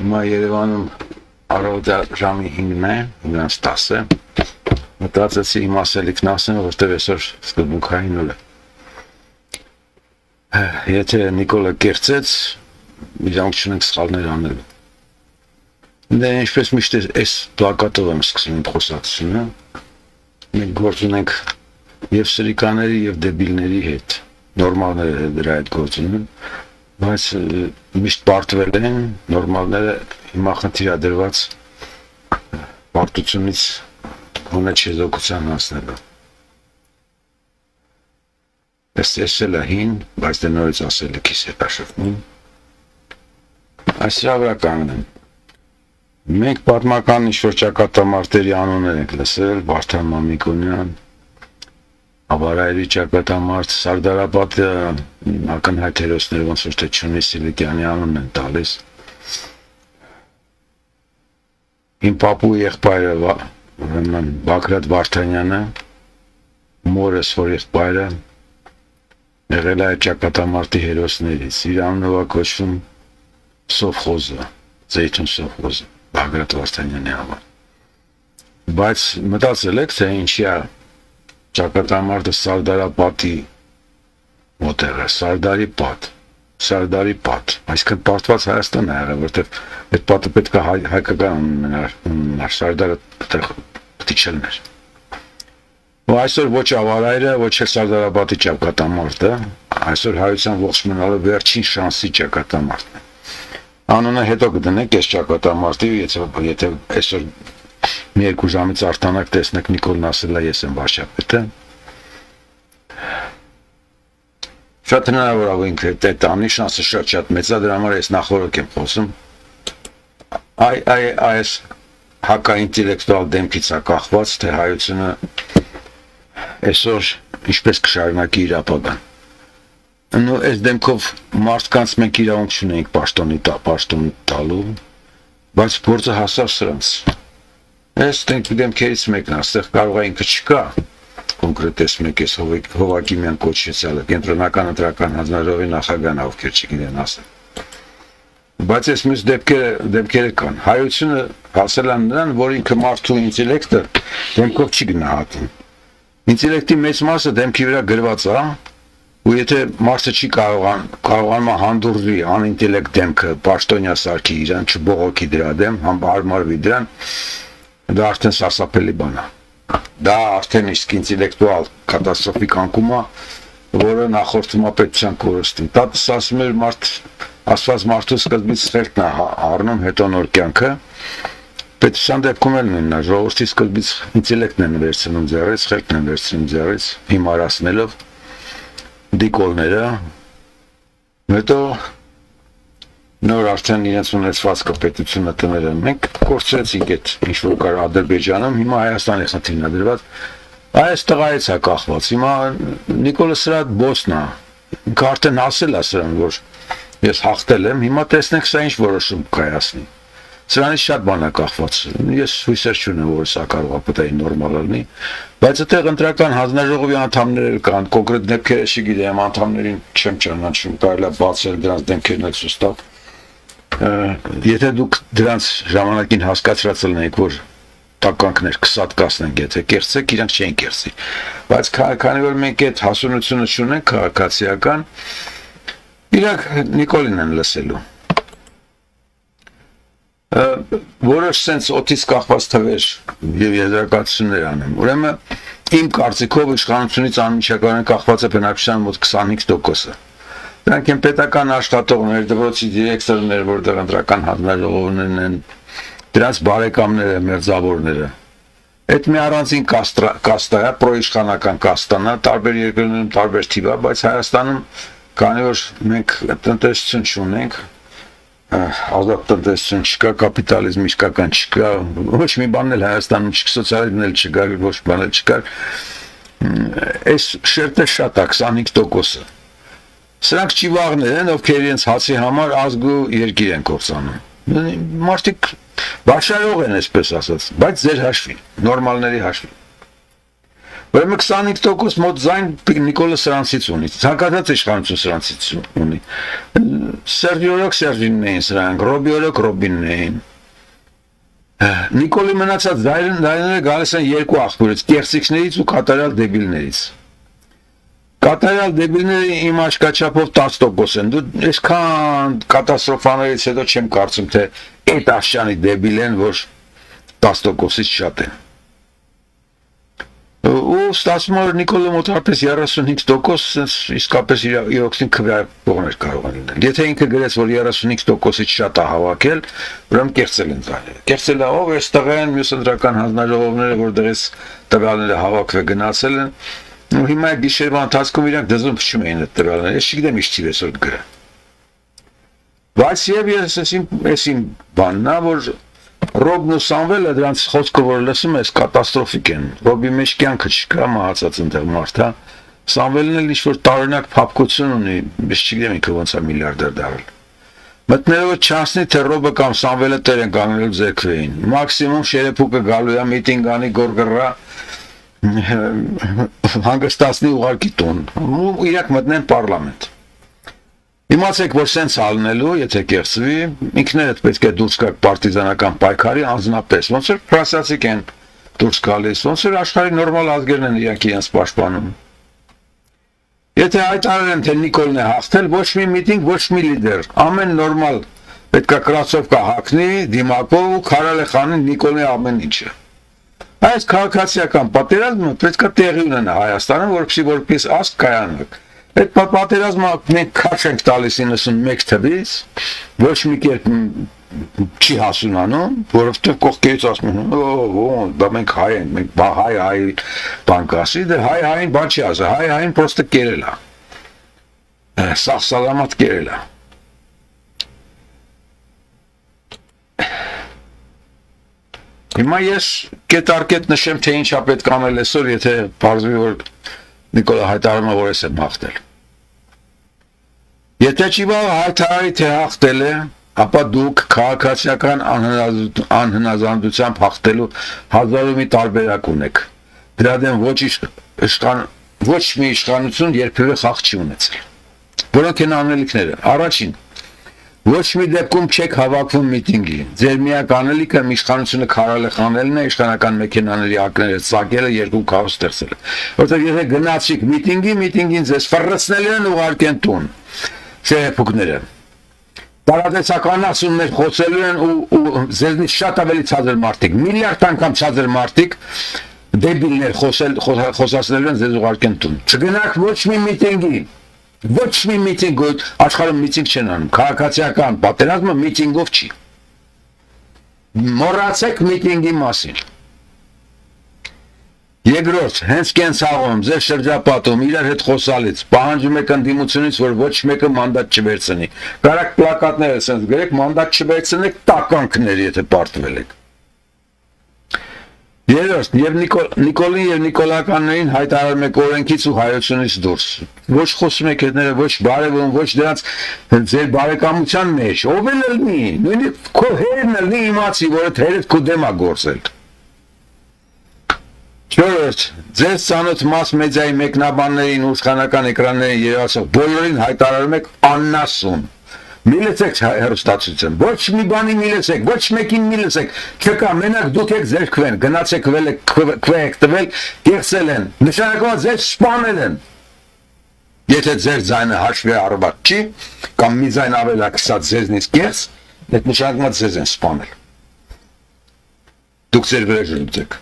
Հիմա Երևանում առավոտը ժամի 5-ն է, 9:10 է։ Մտածեցի իմ ասելիքն ասեմ, որտեղ այսօր սկզբունքային օր է։ Եթե Նիկոլը կերծեց, իրանք չունենք սխալներ անելու։ Դե ինչպես միշտ այս պլակատով եմ սկսում իմ խոսակցությունը։ Մենք գործ ունենք եւ սրիկաների եւ դեբիլների հետ, նորմալները դրա հետ գործ ունեն, բայց միշտ պարտվել են, նորմալները հիմա խնդիրադրված պարտությունից գոնե չեզոքության հասնելու։ Էսել է հին, բայց դե նորից ասելիքիս հետ աշտվում։ Այս վրա կանգնեմ։ Մենք պատմական ինչ-որ ճակատամարտերի անուններ ենք լսել, Վարդան Մամիկոնյան, Ավարայրի ճակատամարտ, Սարդարապատը ակնհայտ հերոսներ ոնց որ թե Չունի Սիլիկյանի անունն են տալիս։ Իմ պապու եղբայրը Բագրատ Վարդանյանը, մորս որ եղբայրը եղել է ճակատամարտի հերոսներից, իր անունով է կոչվում Սովխոզը, Զեյթուն Սովխոզը, Բագրատ Վարդանյանի համար։ Բայց մտածել եք, թե ինչի է ճակատամարտը Սարդարապատի մոտերը, Սարդարի պատ, այսինքն պարտված Հայաստան է եղել, որտեղ այդ պատը պետք է հայկական ունենար, Սարդարը պետք չլներ։ Ու այսօր ոչ Ավարայրը, ոչ էլ Սարդարապատի ճակատամարտը, այսօր հայության ողջ մնալու վերջին շանսի ճակատամարտն է։ Անունը հետո կդնենք այս ճակատամարտի, եթե այսօր մի երկու ժամից արտանակ տեսնեք Նիկոլն ասել է ես եմ վարչապետը։ Շատ հնարավոր է ինքը դա անի, շանսը շատ մեծ է, դրա համար ես նախորդ եմ խոսում։ Այս հակաինտելեկտուալ դեմքից է կախված, թե հայությունը այսօր ինչպես կշարունակի իր ապագան։ Ու այս դեմքով մարդկանց մենք իրավունք չունենք պաշտոնի տալու, բայց գործը հասավ սրանց։ Այս դեմքերից մեկն է, այստեղ կարող է ինքը չկա, կոնկրետ այս մեկ էս Հովակիմյան կոչեցյալը, կենտրոնական ընտրական հանձնաժողովի նախագահն ովքեր չգիտեն ասել։ Բայց այս մյուս դեպքերը կան։ Հայությունը հասել է նրան, որ ինքը մարդու ինտելեկտը դեմքով չի գնահատում։ Ինտելեկտի մեծ մասը դեմքի վրա գրված է, ու եթե մարդը չի կարողանում հանդուրժի անինտելեկտ դեմքը, պաշտոնյա սարքի իրան, չբողոքի դրա դեմ, հարմարվի դրան, դա արդեն սարսափելի բան է։ Դա արդեն իսկ ինտելեկտուալ կատաստրոֆիկ անկում է, որը նախորդում է պետության կորստին։ Տատս ասում էր ասված մարդու սկզբից խելքն է առնում, հետո նոր կյանքը։ Պետության դեպքում էլ նույնն է, ժողովրդի սկզբից ինտելեկտն են վերցնում ձեռից, խելքն են վերցնում ձեռից, հիմարացնելով դիկոլները, հետո նոր արդեն իրենց ունեցվածքը պետությունը տնել են։ Մենք կորցրեցինք այդ ինչ-որ կար Ադրբեջանում, հիմա Հայաստանի խնդիրն է դրված, այս տղայից է կախված, հիմա Նիկոլը սրա բոսն է, ինքը արդեն ասել է սրան, որ ես հաղթել եմ, հիմա տեսնենք սա ինչ որոշում կայացնի։ Սրանից շատ բան է կախված, ես հույսեր չունեմ, որ սա կարող է պետք նորմալ լինի, բայց այդտեղ ընտրական հանձնաժողովի անդամներ կան, կոնկրետ դեպքերը չգիտեմ, անդամներին չեմ ճանաչում, կարելի է բացել դրանց դեմքերն էլ ցույց տալ։ Եթե դուք դրանց ժամանակին հասկացրած լինեիք, որ տականքներ կսատ կասնենք, եթե կերծեք, իրանք չեն կերծի։ Բայց քանի որ մենք այդ հասունությունը չունենք քաղաքացիական, իրանք Նիկոլին են լսելու։ Որոշ sense օթից կախված թվեր եւ եզրակացություններ անեմ։ Ուրեմն իմ կարծիքով իշխանությունից անմիջականորեն կախված է բնակչության մոտ 25%-ը։ Դրանք են պետական աշխատողներ, դպրոցի դիրեկտորներ, որտեղ ընտրական հանձնաժողովներն են, դրանց բարեկամները, մերձավորները։ Այդ մի առանձին կաստա է, պրոիշխանական կաստան է, տարբեր երկրներում տարբեր թիվ է, բայց Հայաստանում քանի որ մենք տնտեսություն չունենք, ազատ տնտեսություն չկա, կապիտալիզմ իսկական չկա, ոչ մի բան էլ Հայաստանում չկա, սոցիալիզմն էլ չկա, ոչ բան էլ չկա։ Այս շերտը շատ է, 25%-ը։ Սրանք ճիվաղներ են, ովքեր իրենց հացի համար ազգ ու երկիր են կործանում։ Մարդիկ բաշարող են, այսպես ասած, բայց ձեր հաշվին, նորմալների հաշվին։ Ուրեմն 25% մոտ ձայն Նիկոլը սրանցից ունի, ցանկացած իշխանություն սրանցից ունի։ Սերժիորոք Սերժինն էին սրանք, Ռոբիորոք Ռոբինն էին։ Նիկոլի մնացած ձայները գալիս են երկու աղբյուրից, կեղծիքներից ու կատարյալ դեբիլներից։ Կատարյալ դեբիլները իմ աչքաչափով 10% են։ Դու այսքան կատաստրոֆաներից հետո չեմ կարծում, թե այդ աշճանի դեբիլ են, որ 10%-ից շատ են։ Ու ստացվում է որ Նիկոլը մոտավորապես 35% իսկապես իր օքսին քվեարկողներ կարող են լինել։ Եթե ինքը գրեց, որ 35%-ից շատ է հավաքել, ուրեմն կեղծել են ձայները։ Կեղծել է ով էստեղ են մյուս ընտրական հանձնաժողովները, որտեղից տվյալները հավաքվել գնացել են։ Ու հիմա գիշերվա ընթացքում իրանք դզում փչում էին այդ տվյալները։ Ես չգիտեմ ինչ թիվ էսօր գրը։ Բայց եւ ես այսին բաննա, որ Ռոբն ու Սամվելը դրանց խոսքը որ լսում ես կատաստրոֆիկ են։ Ռոբի մեջ կյանքը չկա, մահացած այնտեղ մարդ, հա։ Սամվելն էլ ինչ-որ տարօրինակ փափկություն ունի, ես չգիտեմ ինքը ոնց է միլիարդեր դառել։ Մտնելով չանցնի թե Ռոբը կամ Սամվելը տեր են կանգնելու ձերքվեին։ Մաքսիմում Շերեփուկը գալու է միտինգ անի գորգռա հանգստացնի ուղարկի տուն։ Ու իրաք մտնեն պարլամենտ։ Իմացեք, որ սենց ալնելու, եթե կեղծվի, ինքներդ պետք է դուրս գաք պարտիզանական պայքարի անձնապես, ոնց որ ֆրանսիացիք են դուրս գալիս, ոնց որ աշխարհի նորմալ ազգերն են իրանք իրենց պաշտպանում։ Եթե հայտարարել են, թե Նիկոլն է հաղթել, ոչ մի միտինգ, ոչ մի լիդեր, ամեն նորմալ պետք է կրասովկա հագնի, դիմակով ու քարալ է խանի Նիկոլի ամեն ինչը։ Այս քաղաքացիական պատերազմը պետք է տեղի ունենա Հայաստանում, որպես ազգ կայանակ։ Այդ պատերազմը մենք քաշ ենք տալիս 91 թվից, ոչ մի կերպ չի հասունանում, որովհետև կողքերից ասում են, դա մենք հայ ենք, մենք հայ բան կասի, դե հայ-հային բան չի ասա, հայ-հային պրոստը կերել է, սաղ սալամատ կերել է։ Հիմա ես կետարկետ նշեմ, թե ինչա պետք անել այսօր, եթե պարզվի, որ Նիկոլը հայտարարում է, որ ես եմ հաղթել։ Եթե չի հայտարարի, թե հաղթել է, ապա դուք քաղաքացիական անհնազանդությամբ հաղթելու հազարու մի տարբերակ ունեք։ Դրա դեմ ոչ մի իշխանություն երբևէ խաղ չի ունեցել։ Որոնք են անելիքները։ Առաջին, ոչ մի դեպքում չեք հավաքվում միտինգի։ Ձեր միակ անելիքը իշխանությունը քարալ է խանելն է, իշխանական մեքենաների ակները ծակելը, երկու քաոս ստեղծելը։ Որտեղ եթե գնացիք միտինգին ձեզ ֆռռացնել են ուղարկեն տուն։ Շերեփուկները։ Տարածականացումներ խոսելու են ու ձեզնից շատ ավելի ցածր մարդիկ, միլիարդ անգամ ցածր մարդիկ դեբիլներ խոսացնելու են ձեզ ուղարկեն տուն։ Չգնաք ոչ մի միտինգի։ Ոչ մի միտինգ, աշխարհում միտինգ չեն անում, քաղաքացիական պատերազմը միտինգով չի։ Մոռացեք միտինգի մասին։ Երկրորդ, հենց կենցաղում, ձեր շրջապատում, իրար հետ խոսալից, պահանջում եք ընդդիմությունից, որ ոչ մեկը մանդատ չվերցնի։ Կարակ պլակատները սենց գրեք, մանդատ չվերցնեք, տականքներ, եթե պարտվել եք։ Երրորդ, եւ Նիկոլին եւ նիկոլականներին հայտարարում եք օրենքից ու հայությունից դուրս։ Ոչ խոսում եք հետները, ոչ բարևում, ոչ դրանց ձեր բարեկամության մեջ։ Ով էլ լինի, նույնիսկ քո հերն լինի իմացի, որը թերդ քո դեմ է գործել։ Չորրորդ, ձեզ ծանոթ մաս մեդիայի մեկնաբաններին ու իշխանական էկրաններին երևացող բոլորին հայտարարում եք աննասուն։ Մի լսեք հեռուստացույցը, ոչ մի բանի մի լսեք, ոչ մեկին մի լսեք, չկա, մենակ դուք եք ձեր քվեն, գնացեք քվե եք տվել, կեղծել են, նշանակված ձեզ սպանել են։ Եթե ձեր ձայնը հաշվի առնված չի, կամ մի ձայն ավելակցած ձեզնից կեղծ, այդ նշանակված ձեզ են սպանել։ Դուք ձեր վրա ժլուտեք։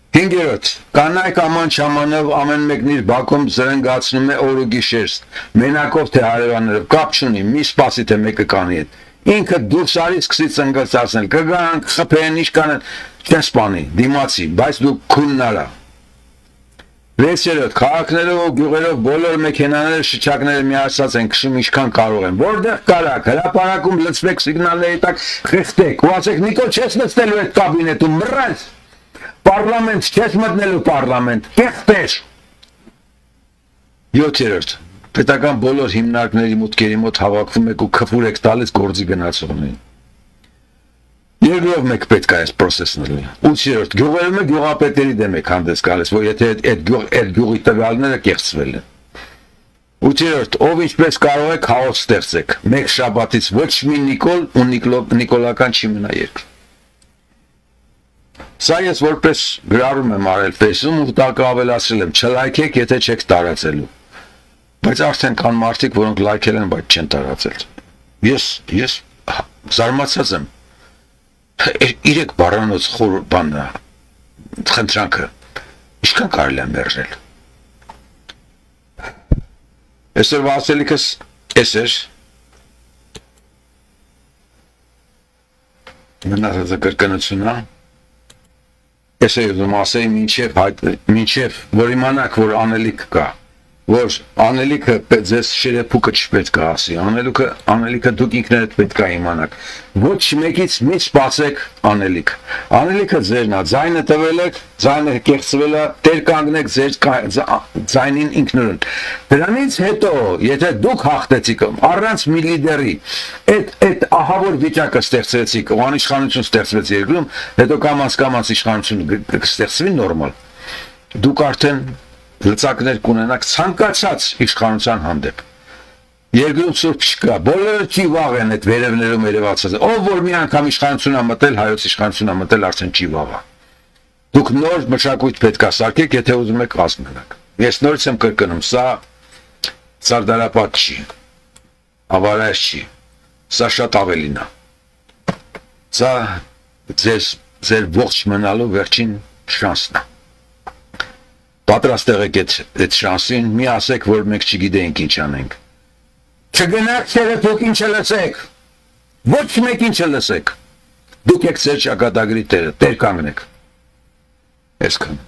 Հինգերորդ, կանայք աման չամանով ամեն մեկն իր բակում զրնգացնում է օր ու գիշեր, մենակով թե հարևաններով, կապ չունի, մի սպասի թե մեկը կանի հետ։ Ինքը դուրս արի սկսի ծնգացացնել, կգան, կխփեն, ինչ կանեն, չեն սպանի, դիմացի, բայց դու քունն արա։ Վեցերորդ, քաղաքներով ու գյուղերով բոլոր մեքենաները շչակները միացած են քշում ինչքան կարող են։ Որտեղ կարաք, հրապարակում լցվեք սիգնալների տակ, խեղդեք, ու ասեք Նիկոլ չես նստելու այդ կաբինետում, մռայլ։ Պարլամենտ, չես մտնելու պարլամենտ, կեղտեր։ Յոթերորդ, պետական բոլոր հիմնարկների մուտքերի մոտ հավաքվում եք ու քֆուր եք տալիս գործի գնացողներին։ Երկրորդ մեկ պետք է այս process-ն լինի։ 8-րդ գյուղերում գյուղապետերի դեմ եք հանդես գալիս, որ եթե այդ գյուղի տվյալները կեղծվել են։ 8-րդ ով ինչպես կարող է քաոս ստեղծեք։ Մեկ շաբաթից ոչ մի Նիկոլ ու նիկոլական չի մնա երկրում։ Սա ես որպես գրառում եմ արել Facebook ու տակը ավելացրել եմ, չլայքեք, եթե չեք տարածելու։ Բայց արդեն կան մարդիկ, որոնք լայքել են, բայց չեն տարածել։ Ես զարմացած եմ։ 3 բառանոց խոր բանն խնդրանքը ինչքան կարելի է մերժել։ Այսօր ասելիքս էս էր։ Մնացածը կրկնությունն է։ Ես ուզում ասեի մինչև որ իմանաք, որ անելիք կա, որ անելիքը ձեզ շերեփուկը չպետք է ասի, անելիքը դուք ինքներդ պետք է իմանաք, ոչ մեկից մի սպասեք անելիք, անելիքը ձերն է, ձայնը տվել եք, ձայնը կեղծվել է, տեր կանգնեք ձեր ձայնին ինքնուրույն, դրանից հետո, եթե դուք հաղթեցիք, առանց մի լիդերի, այդ ահավոր վիճակը ստեղծեցիք, ու անիշխանություն ստեղծվեց երկրում, հետո կամաց իշխանություն կստեղծվի նորմալ, դուք արդեն լծակներ կունենաք ցանկացած իշխանության հանդեպ։ Երկրում սուրբ չկա, բոլորը չի վաղ են այդ վերևներում երևացած։ Ով որ մի անգամ իշխանություն է մտել, հայոց իշխանություն է մտել, արդեն չի վաղ։ Դուք նոր մշակույթ պետք է սարքեք, եթե ուզում եք ազգանալ։ Ես նորից եմ կրկնում, սա սարդարապատ չի, ավարայր չի, սա շատ ավելին է։ Սա ձեր ողջ մնալու վերջին շանսն է։ Պատրաստ եղեք այդ շանսին, մի ասեք, որ մենք չգիտենք ինչ անենք։ Չգնաք շերեփուկ ինչը լսեք, ոչ մեկին չլսեք, դուք եք ձեր ճակատագրի տերը, տեր կանգնեք, այսքան։